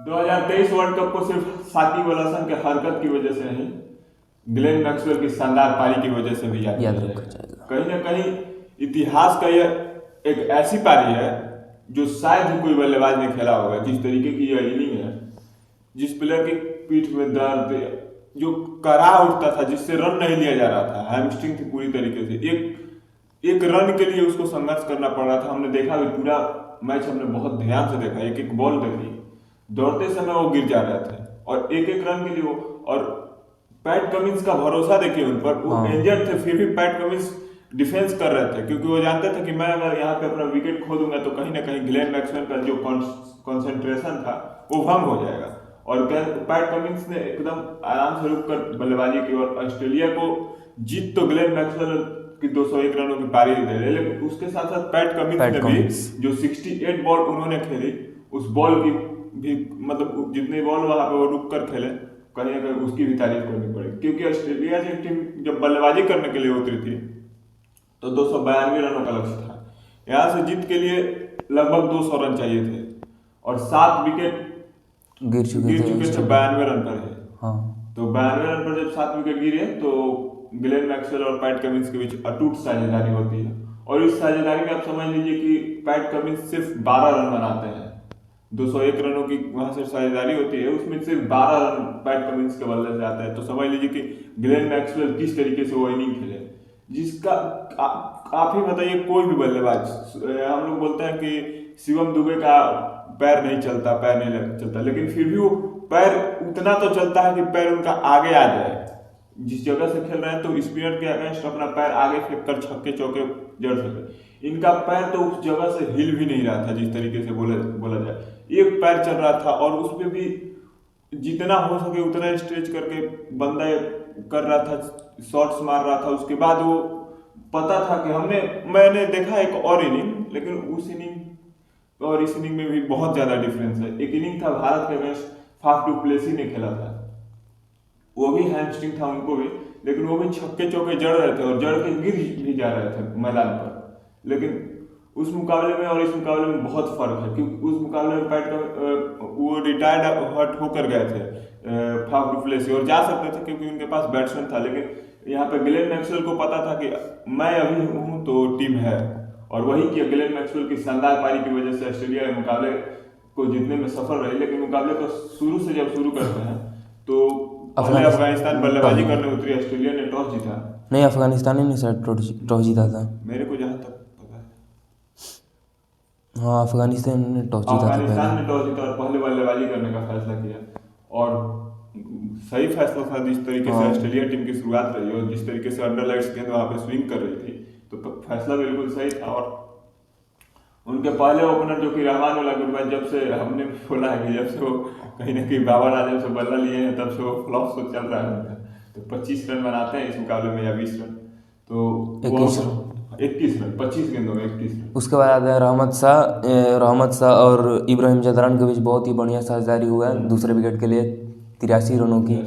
2023 world cup को सिर्फ साकिब अल हसन के हरकत की वजह से नहीं, ग्लेन मैक्सवेल की शानदार पारी की वजह से भी याद याद किया रखा जाएगा। जाएगा। कहीं ना कहीं इतिहास का यह एक ऐसी पारी है जो शायद ही कोई बल्लेबाज ने खेला होगा। जिस तरीके की यह इनिंग है, जिस प्लेयर की पीठ में दर्द जो करा उठता था, जिससे रन नहीं लिया जा रहा था, हैमस्ट्रिंग थी पूरी तरीके से, एक एक रन के लिए उसको संघर्ष करना पड़ रहा था। हमने देखा भी पूरा मैच, हमने बहुत ध्यान से देखा, एक एक बॉल देखी, दौड़ते समय वो गिर जा रहे थे और एक एक रन के लिए वो। और पैट कमिंस का भरोसा देखिए उन पर, वो हाँ इंजर्ड थे फिर भी पैट कमिंस डिफेंस कर रहे थे, क्योंकि वो जानते थे कि मैं अगर यहाँ पे अपना विकेट खो दूंगा तो कहीं ना कहीं ग्लेन मैक्सवेल का जो कंसंट्रेशन था वो भंग हो जाएगा। और पैट कमिंस ने एकदम आराम से रुक कर बल्लेबाजी की और ऑस्ट्रेलिया को जीत तो ग्लेन मैक्सवेल की 201 रनों की पारी दे रहे, लेकिन उसके साथ साथ पैट कमिंस पैट ने भी कमिंस। जो 68 बॉल उन्होंने खेली, उस बॉल की भी मतलब जितने बॉल वहां पे वो रुक कर खेले, कहीं ना कहीं उसकी भी तारीफ करनी पड़ेगी। क्योंकि ऑस्ट्रेलिया की टीम जब बल्लेबाजी करने के लिए उतरी थी तो 292 रनों का लक्ष्य था। यहाँ से जीत के लिए लगभग 200 रन चाहिए थे और 7 विकेट गिर चुके गिर थे चुके थे ऑस्ट्रेलिया। 92 रन पर है। हाँ तो 92 रन पर जब 7 विकेट गिरे तो ग्लेन मैक्सवेल और पैट कमिंस के बीच अटूट साझेदारी होती है। और इस साझेदारी में आप समझ लीजिए कि पैट कमिंस सिर्फ 12 रन बनाते हैं। 201 रनों की वहां से साझेदारी होती है, उसमें सिर्फ 12 रन पैट कमिंस के बल्ले से आता है। तो समझ लीजिए कि ग्लेन मैक्सवेल किस तरीके से वो इनिंग खेले, जिसका आप ही बताइए कोई भी बल्लेबाज, हम लोग बोलते हैं कि शिवम दुबे का पैर नहीं चलता, पैर नहीं चलता, लेकिन फिर भी वो पैर उतना तो चलता है कि पैर उनका आगे आ जाए। जिस जगह से खेल रहे हैं तो स्पिनर के अगेंस्ट अपना पैर आगे फेंक कर छक्के चौके जड़ सके, इनका पैर तो उस जगह से हिल भी नहीं रहा था। जिस तरीके से बोला जाए, एक पैर चल रहा था और उसमें भी जितना हो सके उतना स्ट्रेच करके बंदा कर रहा था, शॉट्स मार रहा था। उसके बाद वो पता था कि मैंने देखा एक और इनिंग, लेकिन उस इनिंग और इस इनिंग में भी बहुत ज्यादा डिफरेंस है। एक इनिंग था भारत के अगेंस्ट, फाफ डू प्लेसी ने खेला था, वो भी हैमस्ट्रिंग था उनको भी, लेकिन वो भी छक्के चौके जड़ रहे थे और जड़ के गिर भी जा रहे थे मैदान पर। लेकिन उस मुकाबले में और इस मुकाबले में बहुत फर्क है, क्योंकि उस मुकाबले में पैट वो रिटायर्ड हर्ट होकर गए थे फाफ डू प्लेसी, और जा सकते थे क्योंकि उनके पास बैट्समैन था। लेकिन यहाँ पे ग्लेन मैक्सवेल को पता था कि मैं अभी हूँ तो टीम है, और वही किया। ग्लेन मैक्सवेल की शानदार पारी की वजह से ऑस्ट्रेलिया के मुकाबले को जीतने में सफल रही। लेकिन मुकाबले को शुरू से जब शुरू करते हैं तो पहले अफगानिस्तान बल्लेबाजी करने उतरी, ऑस्ट्रेलिया ने टॉस जीता। नहीं, अफगानिस्तान ही नहीं सर टॉस जीता था। मेरे को जहां तक पता है हाँ, अफगानिस्तान ने टॉस जीता था पहले। अफगानिस्तान ने टॉस जीता और पहले बल्लेबाजी करने का फैसला किया, और सही फैसला था। जिस तरीके से हाँ ऑस्ट्रेलिया टीम की शुरुआत रही और जिस तरीके से अंडरलाइट्स गेंद वहां पे स्विंग कर रही थी, तो फैसला बिल्कुल सही था। और उनके पहले ओपनर जो कि रहमान वाला गुरबाज, जब से हमने बोला है कि जब से वो कहीं ना कहीं बाबर आजम से बल्ला लिए हैं तब से वो फ्लॉप से चल रहा है उनका। तो 25 रन बनाते हैं इस मुकाबले में या 20 रन, तो 21 21 रन 25 गेंदों में 21 रन। उसके बाद आते हैं रहमत शाह और इब्राहिम जदरान के बीच बहुत ही बढ़िया साझेदारी हुआ है दूसरे विकेट के लिए 83 रनों की।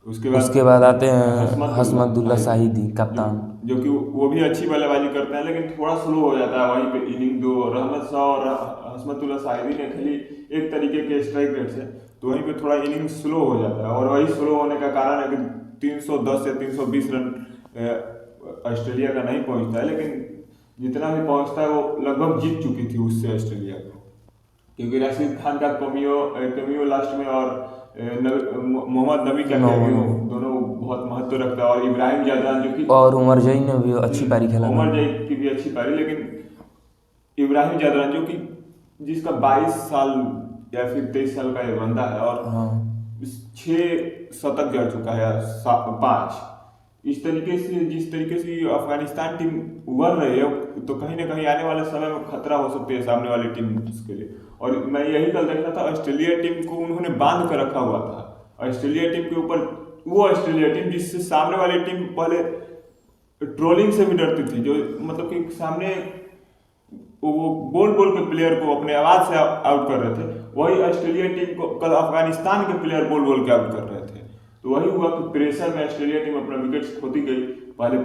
उसके बाद आते हैं हसमतुल्ला शाहिदी कप्तान, जो कि वो भी अच्छी बल्लेबाजी करते हैं, लेकिन थोड़ा स्लो हो जाता है वहीं पे इनिंग। दो रहमत शाह और हसमतुल्ला शाहिदी ने खेली एक तरीके के स्ट्राइक रेट से, तो वहीं पे थोड़ा इनिंग स्लो हो जाता है। और वही स्लो होने का कारण है कि 310 या 320 रन ऑस्ट्रेलिया का नहीं पहुंचता है, लेकिन जितना भी पहुंचता है वो लगभग जीत चुकी थी उससे ऑस्ट्रेलिया को। क्योंकि राशिद खान का कमियो लास्ट में और मोहम्मद नबी का कैमियो दोनों बहुत महत्व रखता है। और इब्राहिम जादरान जो कि, और उमर जई ने भी अच्छी पारी खेला था। उमर जई की भी अच्छी पारी, लेकिन इब्राहिम जादरान जो कि जिसका 22 साल या फिर 23 साल का ये बंदा है और हाँ 6 शतक जड़ चुका है, 5। इस तरीके से जिस तरीके से अफगानिस्तान टीम उभर रही है, तो कहीं ना कहीं आने वाले समय में खतरा हो सकती है सामने वाली टीम के लिए। और मैं यही कल देख रहा था, ऑस्ट्रेलिया टीम को उन्होंने बांध कर रखा हुआ था। ऑस्ट्रेलिया टीम के ऊपर, वो ऑस्ट्रेलिया टीम जिससे सामने वाली टीम पहले ट्रोलिंग से भी डरती थी, जो मतलब कि सामने वो बोल बोल के प्लेयर को अपने आवाज से आउट कर रहे थे, वही ऑस्ट्रेलिया टीम को कल अफगानिस्तान के प्लेयर बोल बोल के आउट कर रहे थे। तो वही हुआ कि प्रेशर में ऑस्ट्रेलिया टीम अपना विकेट खोती गई। पहले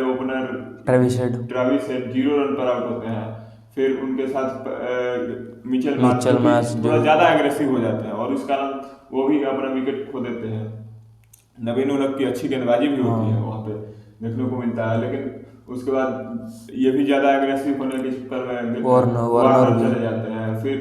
ओपनर ट्रेविस हेड 0 रन पर आउट होते हैं, फिर उनके साथ मिचेल मिचेल मार्श थोड़ा जो ज़्यादा एग्रेसिव हो जाते हैं और इस कारण वो भी अपना विकेट खो देते हैं। नवीन उलक की अच्छी गेंदबाजी भी होती है हाँ वहाँ पे देखने को मिलता है, लेकिन उसके बाद ये भी ज़्यादा एग्रेसिव होने के चक्कर में वार्नर वार्नर भी, चले जाते हैं, फिर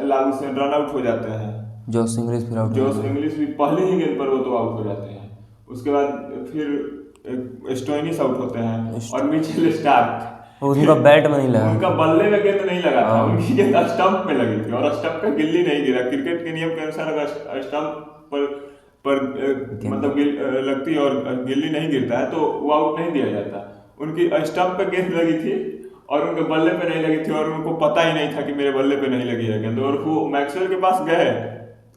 लागू से रन आउट हो जाते हैं। जोस इंग्लिश फिर आउट हो जोस जाते हैं। इंग्लिश भी पहली ही गेंद पर वो तो आउट हो जाते हैं। उसके बाद फिर स्टोइनिस आउट होते हैं और मिचेल स्टार्क उनका बैट में नहीं लगा। उनका बल्ले में गेंद नहीं लगा था, हाँ उनकी गेंद स्टंप में लगी थी और स्टंप पे गिल्ली नहीं गिरा। क्रिकेट के नियम के अनुसार अगर स्टंप गेंद मतलब लगती है और गिल्ली नहीं गिरता है तो वो आउट नहीं दिया जाता। उनकी स्टंप पे गेंद लगी थी और उनके बल्ले पे नहीं लगी थी और उनको पता ही नहीं था कि मेरे बल्ले पे नहीं लगी है गेंद, और वो मैक्सवेल के पास गए।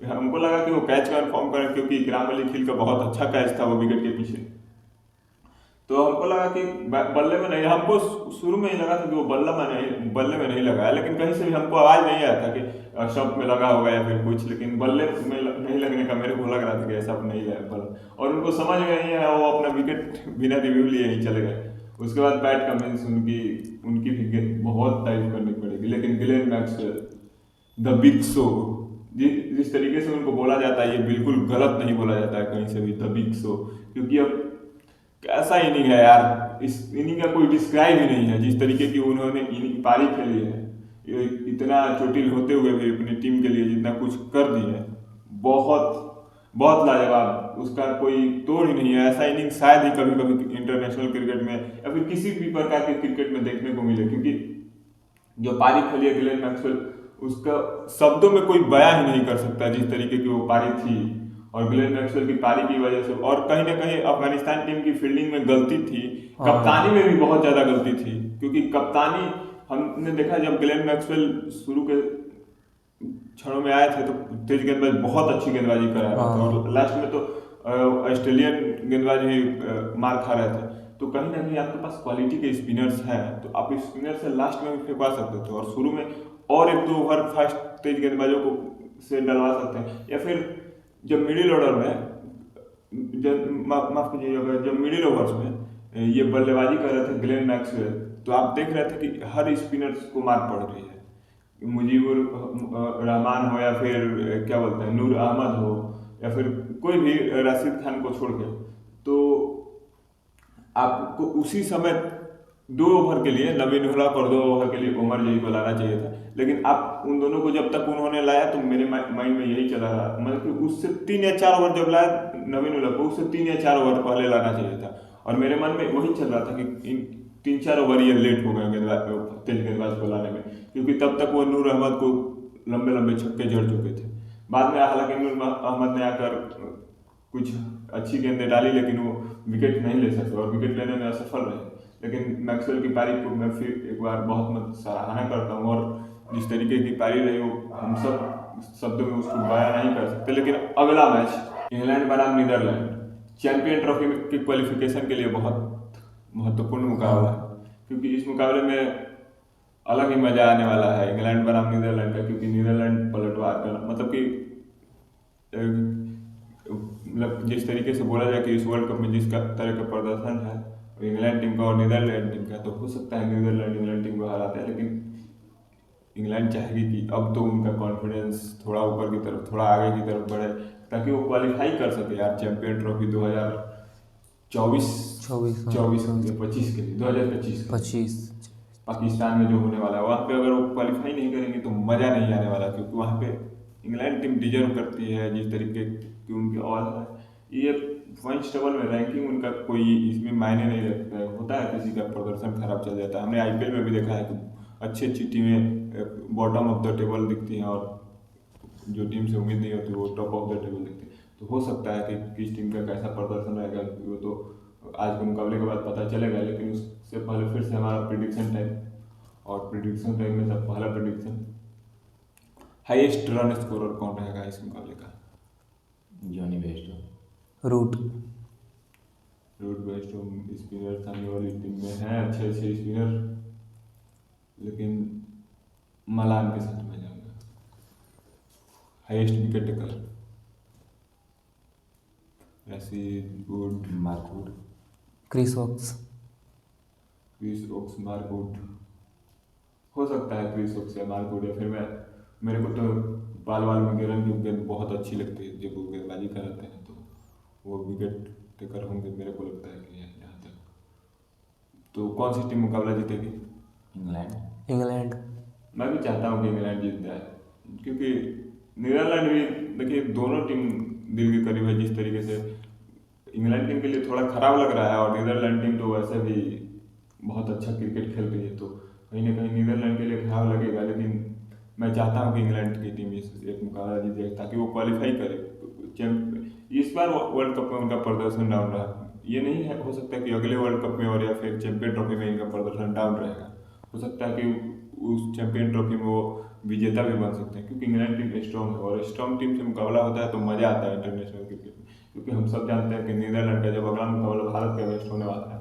हमको लगा कि वो कैच कन्फर्म करें क्योंकि इकराम अली खिल का बहुत अच्छा कैच था वो विकेट के पीछे। तो हमको लगा कि बल्ले में नहीं, हमको शुरू में ही लगा था कि वो बल्ले में नहीं लगा है, लेकिन कहीं से भी हमको आवाज नहीं आया था कि स्टंप में लगा होगा या फिर कुछ, लेकिन बल्ले में नहीं लगने का मेरे को लग रहा था कि ऐसा नहीं है बल्ला, और उनको समझ में नहीं है, वो अपना विकेट बिना रिव्यू लिए ही चले गए। उसके बाद पैट कमिंस उनकी उनकी भी बहुत तारीफ करनी पड़ेगी, लेकिन Glenn Maxwell the big show, जिस तरीके से उनको बोला जाता है ये बिल्कुल गलत नहीं बोला जाता है कहीं से भी, द बिग शो, क्योंकि अब कैसा इनिंग है यार, इस इनिंग का कोई डिस्क्राइब ही नहीं है। जिस तरीके की उन्होंने पारी खेली है, ये इतना चोटिल होते हुए भी अपनी टीम के लिए जितना कुछ कर दी है, बहुत बहुत लाजवाब, उसका कोई तोड़ ही नहीं है। ऐसा इनिंग शायद ही कभी कभी इंटरनेशनल क्रिकेट में या फिर किसी भी प्रकार के क्रिकेट में देखने को मिले, क्योंकि जो पारी खेली है ग्लेन मैक्सवेल, उसका शब्दों में कोई बयां ही नहीं कर सकता जिस तरीके की वो पारी थी। और ग्लेन मैक्सवेल की पारी की वजह से और कहीं ना कहीं अफगानिस्तान टीम की फील्डिंग में गलती थी, कप्तानी हाँ में भी बहुत ज्यादा गलती थी, क्योंककि कप्तानी हमने देखा जब ग्लेन मैक्सवेल शुरू के क्षणों में आए थे तो तेज गेंदबाज बहुत अच्छी गेंदबाजी करा रहे थे हाँ और लास्ट में तो ऑस्ट्रेलियन गेंदबाज ही मार खा रहे थे। तो कहीं ना कहीं आपके पास क्वालिटी के स्पिनर्स हैं तो आप स्पिनर से लास्ट में भी फेंकवा सकते थे और शुरू में और एक दो ओवर फास्ट तेज गेंदबाजों को से डलवा सकते हैं, या फिर जब मिडिल ऑर्डर में माफ कीजिएगा, जब मिडिल ओवर्स में ये बल्लेबाजी कर रहे थे ग्लेन मैक्सवेल, तो आप देख रहे थे कि हर स्पिनर्स को मार पड़ रही है, मुजीबुर रहमान हो या फिर क्या बोलते हैं नूर अहमद हो या फिर कोई भी राशिद खान को छोड़ के, तो आपको उसी समय 2 ओवर के लिए नवीन उलक और 2 ओवर के लिए उमर जई को लाना चाहिए था, लेकिन आप उन दोनों को जब तक उन्होंने लाया तो मेरे माइंड में यही चला रहा, मतलब कि उससे 3 या 4 ओवर जब लाया नवीन उलक को, उससे 3 या 4 ओवर पहले लाना चाहिए था। और मेरे मन में वही चल रहा था कि इन 3-4 ओवर ये लेट हो गए तेज गेंदबाज को लाने में, क्योंकि तब तक वो नूर अहमद को लंबे लंबे छक्के जड़ चुके थे। बाद में हालांकि नूर अहमद ने आकर कुछ अच्छी गेंदें डाली, लेकिन वो विकेट नहीं ले सके और विकेट लेने में असफल रहे। लेकिन मैक्सवेल की पारी को मैं फिर एक बार बहुत मत सराहना करता हूँ, और जिस तरीके की पारी रही वो हम सब शब्दों में उसको बयां नहीं कर सकते। लेकिन अगला मैच इंग्लैंड बनाम नीदरलैंड चैंपियन ट्रॉफी की क्वालिफिकेशन के लिए बहुत महत्वपूर्ण मुकाबला हाँ है, क्योंकि इस मुकाबले में अलग ही मजा आने वाला है इंग्लैंड बनाम नीदरलैंड का, क्योंकि नीदरलैंड पलटवार का मतलब कि मतलब जिस तरीके से बोला जाए कि इस वर्ल्ड कप में जिस तरह का प्रदर्शन है इंग्लैंड टीम का और नीदरलैंड टीम का, तो हो सकता है नीदरलैंड इंग्लैंड टीम को हराते हैं, लेकिन इंग्लैंड चाहेगी कि अब तो उनका कॉन्फिडेंस थोड़ा ऊपर की तरफ, थोड़ा आगे की तरफ बढ़े, ताकि वो क्वालिफाई कर सके यार चैंपियन ट्रॉफी 2024 24 हाँ 24 24 के 25 के लिए 2025 के लिए 25 पाकिस्तान में जो होने वाला है वहाँ पे अगर वो क्वालिफाई नहीं करेंगे तो मज़ा नहीं आने वाला, क्योंकि वहाँ पे इंग्लैंड टीम डिजर्व करती है जिस तरीके की उनकी और है। ये पॉइंट्स टेबल में रैंकिंग उनका कोई इसमें मायने नहीं रखता है, होता है किसी का प्रदर्शन खराब चल जाता है। हमने आईपीएल में भी देखा है कि अच्छी अच्छी टीमें बॉटम ऑफ द टेबल दिखती हैं और जो टीम से उम्मीद नहीं होती वो टॉप ऑफ द टेबल दिखती है। तो हो सकता है कि किस टीम का कैसा प्रदर्शन रहेगा वो तो आज के मुकाबले के बाद पता चलेगा, लेकिन उससे पहले फिर से हमारा प्रिडिक्शन टाइम, और प्रिडिक्शन टाइम में सब पहला प्रिडिक्शन हाईएस्ट रन स्कोरर कौन रहेगा इस मुकाबले का? Jonny Bairstow. Root Root Bairstow spinner सामने वाली टीम में हैं अच्छे अच्छे स्पिनर, लेकिन मलान के साथ मैं जाऊंगा। Highest wicket taker Rashid Wood, Mark Wood. Chris Woakes Chris Woakes, Mark Wood, हो सकता है क्रिस वोक्स या मार्क वुड, या फिर मेरे को तो बाल में गिरन की गेंद बहुत अच्छी लगती है, जब वो गेंदबाजी कराते हैं तो वो विकेट टेकर होंगे मेरे को लगता है कि यहाँ तक। तो कौन सी टीम मुकाबला जीतेगी? इंग्लैंड। इंग्लैंड। मैं भी चाहता हूँ कि इंग्लैंड जीत जाए, क्योंकि नीदरलैंड भी देखिए दोनों टीम दिल के करीब है। जिस तरीके से इंग्लैंड टीम के लिए थोड़ा खराब लग रहा है, और नीदरलैंड टीम तो वैसे भी बहुत अच्छा क्रिकेट खेल रही है, तो कहीं ना कहीं नीदरलैंड के लिए खराब लगेगा। लेकिन मैं चाहता हूँ कि इंग्लैंड की टीम इस एक मुकाबला जीत जाए, ताकि वो क्वालिफाई करे। इस बार वर्ल्ड कप में उनका प्रदर्शन डाउन रहा, ये नहीं है, हो सकता है कि अगले वर्ल्ड कप में और या फिर चैंपियन ट्रॉफी में इनका प्रदर्शन डाउन रहेगा। हो सकता है कि उस चैंपियन ट्रॉफी में वो विजेता भी बन सकते हैं, क्योंकि इंग्लैंड टीम स्ट्रॉन्ग है, और स्ट्रॉन्ग टीम से मुकाबला होता है तो मज़ा आता है इंटरनेशनल क्रिकेट में। क्योंकि हम सब जानते हैं कि नीदरलैंड का जब अगला मुकाबला भारत के अगेंस्ट होने वाला है,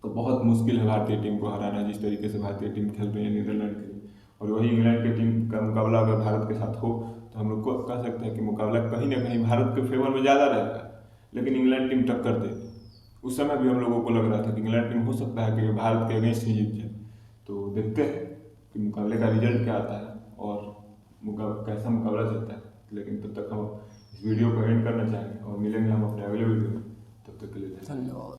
तो बहुत मुश्किल है भारतीय टीम को हराना, जिस तरीके से भारतीय टीम खेल रही है नीदरलैंड के लिए। और वही इंग्लैंड की टीम का मुकाबला अगर भारत के साथ हो, तो हम लोग को कह सकते हैं कि मुकाबला कहीं ना कहीं भारत के फेवर में ज़्यादा रहेगा, लेकिन इंग्लैंड टीम टक्कर देगी। उस समय भी हम लोगों को लग रहा था कि इंग्लैंड टीम हो सकता है कि भारत के अगेंस्ट ही जीत जाए। तो देखते हैं कि मुकाबले का रिजल्ट क्या आता है और कैसा मुकाबला चलता है। लेकिन तब तक हम इस वीडियो को एंड करना चाहेंगे और मिलेंगे हम अपने अगले वीडियो में। तब तक के लिए धन्यवाद।